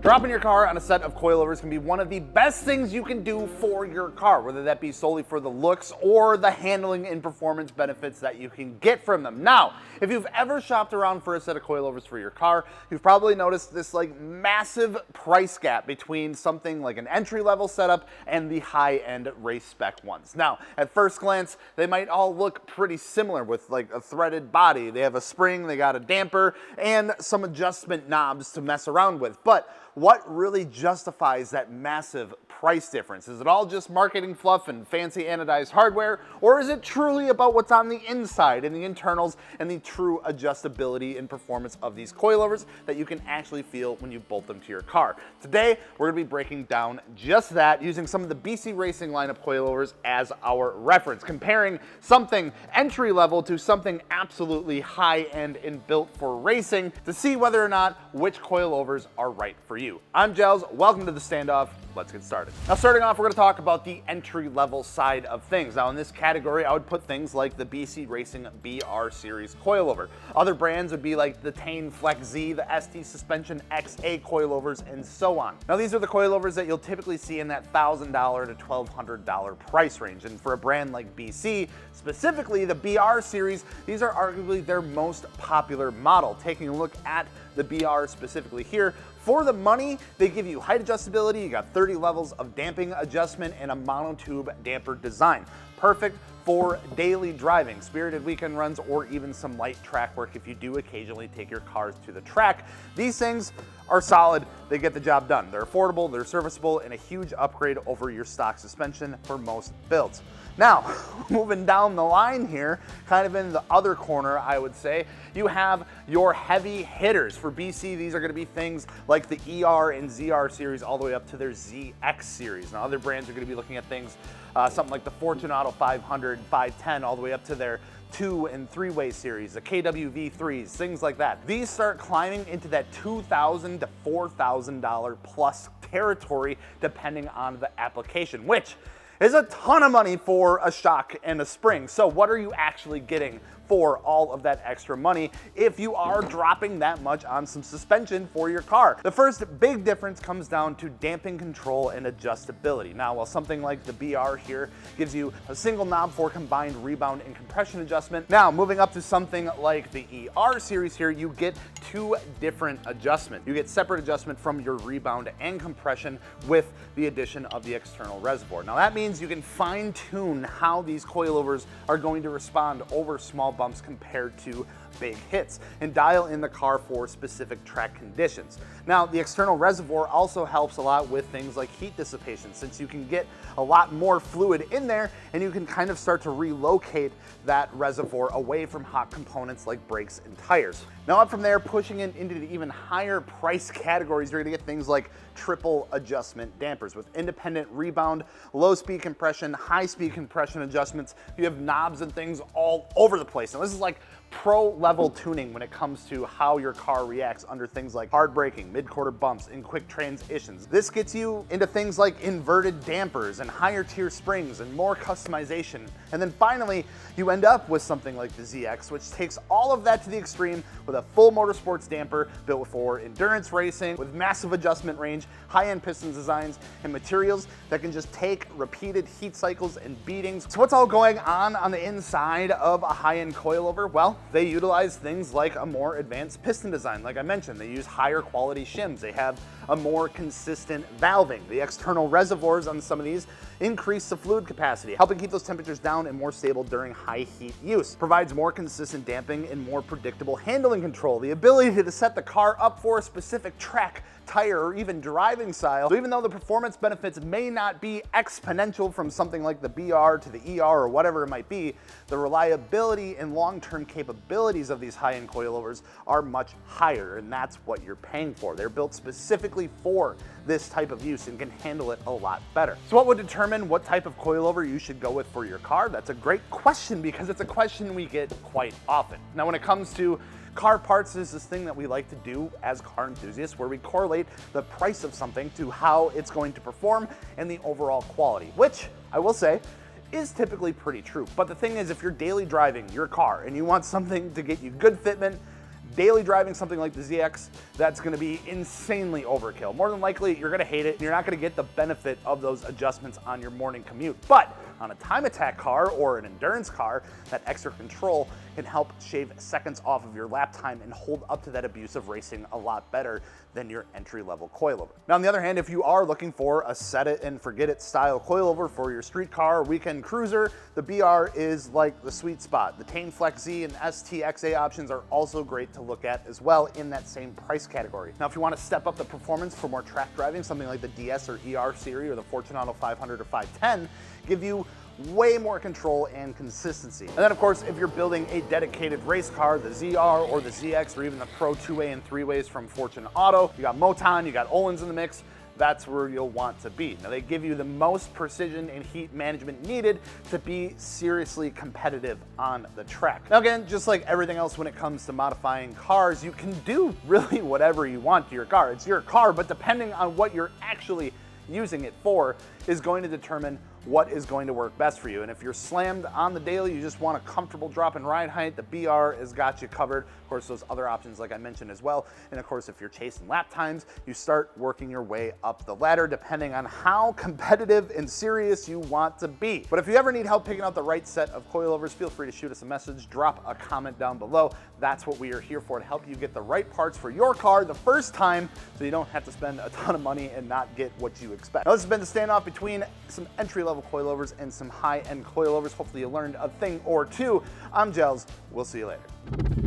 Dropping your car on a set of coilovers can be one of the best things you can do for your car, whether that be solely for the looks or the handling and performance benefits that you can get from them. Now, if you've ever shopped around for a set of coilovers for your car, you've probably noticed this massive price gap between something like an entry-level setup and the high-end race spec ones. Now, at first glance, they might all look pretty similar with a threaded body. They have a spring, they got a damper, and some adjustment knobs to mess around with. But what really justifies that massive price difference? Is it all just marketing fluff and fancy anodized hardware, or is it truly about what's on the inside and the internals and the true adjustability and performance of these coilovers that you can actually feel when you bolt them to your car? Today, we're going to be breaking down just that using some of the BC Racing lineup coilovers as our reference, comparing something entry level to something absolutely high-end and built for racing to see whether or not which coilovers are right for you. I'm Gels, welcome to the standoff. Let's get started. Now, starting off, we're going to talk about the entry-level side of things. Now, in this category, I would put things like the BC Racing BR Series coilover. Other brands would be like the Tein Flex Z, the ST Suspension XA coilovers, and so on. Now, these are the coilovers that you'll typically see in that $1,000 to $1,200 price range. And for a brand like BC, specifically the BR Series, these are arguably their most popular model. Taking a look at the BR specifically here, for the money, they give you height adjustability, you got 30 levels of damping adjustment, and a monotube damper design. Perfect for daily driving, spirited weekend runs, or even some light track work if you do occasionally take your cars to the track. These things are solid, they get the job done. They're affordable, they're serviceable, and a huge upgrade over your stock suspension for most builds. Now, moving down the line here, kind of in the other corner, I would say, you have your heavy hitters. For BC, these are going to be things like the ER and ZR series all the way up to their ZX series. Now, other brands are going to be looking at things, something like the Fortunato 500, 510, all the way up to their 2- and 3-way series, the KWV3s, things like that. These start climbing into that $2,000 to $4,000 plus territory depending on the application, which is a ton of money for a shock and a spring. So what are you actually getting for all of that extra money if you are dropping that much on some suspension for your car? The first big difference comes down to damping control and adjustability. Now, while something like the BR here gives you a single knob for combined rebound and compression adjustment, now moving up to something like the ER series here, you get two different adjustments. You get separate adjustment from your rebound and compression with the addition of the external reservoir. Now, that means you can fine tune how these coilovers are going to respond over small bumps compared to big hits and dial in the car for specific track conditions. Now, the external reservoir also helps a lot with things like heat dissipation, since you can get a lot more fluid in there and you can kind of start to relocate that reservoir away from hot components like brakes and tires. Now, up from there, pushing it into the even higher price categories, you're gonna get things like triple adjustment dampers with independent rebound, low speed compression, high speed compression adjustments. You have knobs and things all over the place. Now, this is like pro level tuning when it comes to how your car reacts under things like hard braking, mid-quarter bumps, and quick transitions. This gets you into things like inverted dampers and higher tier springs and more customization. And then finally, you end up with something like the ZX, which takes all of that to the extreme with a full motorsports damper built for endurance racing with massive adjustment range, high-end piston designs, and materials that can just take repeated heat cycles and beatings. So what's all going on the inside of a high-end coilover? Well, they utilize things like a more advanced piston design. Like I mentioned, they use higher quality shims. They have a more consistent valving. The external reservoirs on some of these increase the fluid capacity, helping keep those temperatures down and more stable during high heat use. Provides more consistent damping and more predictable handling control. The ability to set the car up for a specific track, tire, or even driving style. So even though the performance benefits may not be exponential from something like the BR to the ER or whatever it might be, the reliability and long-term capabilities of these high-end coilovers are much higher, and that's what you're paying for. They're built specifically for this type of use and can handle it a lot better. So what would determine what type of coilover you should go with for your car? That's a great question because it's a question we get quite often. Now, when it comes to Car parts is this thing that we like to do as car enthusiasts where we correlate the price of something to how it's going to perform and the overall quality, which I will say is typically pretty true. But the thing is, if you're daily driving your car and you want something to get you good fitment, daily driving something like the ZX, that's gonna be insanely overkill. More than likely, you're gonna hate it and you're not gonna get the benefit of those adjustments on your morning commute. But on a time attack car or an endurance car, that extra control can help shave seconds off of your lap time and hold up to that abusive racing a lot better than your entry-level coilover. Now, on the other hand, if you are looking for a set it and forget it style coilover for your street car or weekend cruiser, the BR is like the sweet spot. The Tein Flex Z and STXA options are also great to look at as well in that same price category. Now, if you want to step up the performance for more track driving, something like the DS or ER series or the Fortunato 500 or 510 give you way more control and consistency. And then of course, if you're building a dedicated race car, the ZR or the ZX or even the Pro 2-way and 3-ways from Fortune Auto, you got Moton, you got Öhlins in the mix, that's where you'll want to be. Now they give you the most precision and heat management needed to be seriously competitive on the track. Now again, just like everything else when it comes to modifying cars, you can do really whatever you want to your car. It's your car, but depending on what you're actually using it for is going to determine what is going to work best for you. And if you're slammed on the daily, you just want a comfortable drop in ride height, the BR has got you covered. Of course, those other options like I mentioned as well. And of course, if you're chasing lap times, you start working your way up the ladder depending on how competitive and serious you want to be. But if you ever need help picking out the right set of coilovers, feel free to shoot us a message, drop a comment down below. That's what we are here for, to help you get the right parts for your car the first time so you don't have to spend a ton of money and not get what you expect. Now, this has been the standoff between some entry-level coilovers and some high-end coilovers. Hopefully you learned a thing or two. I'm Gels. We'll see you later.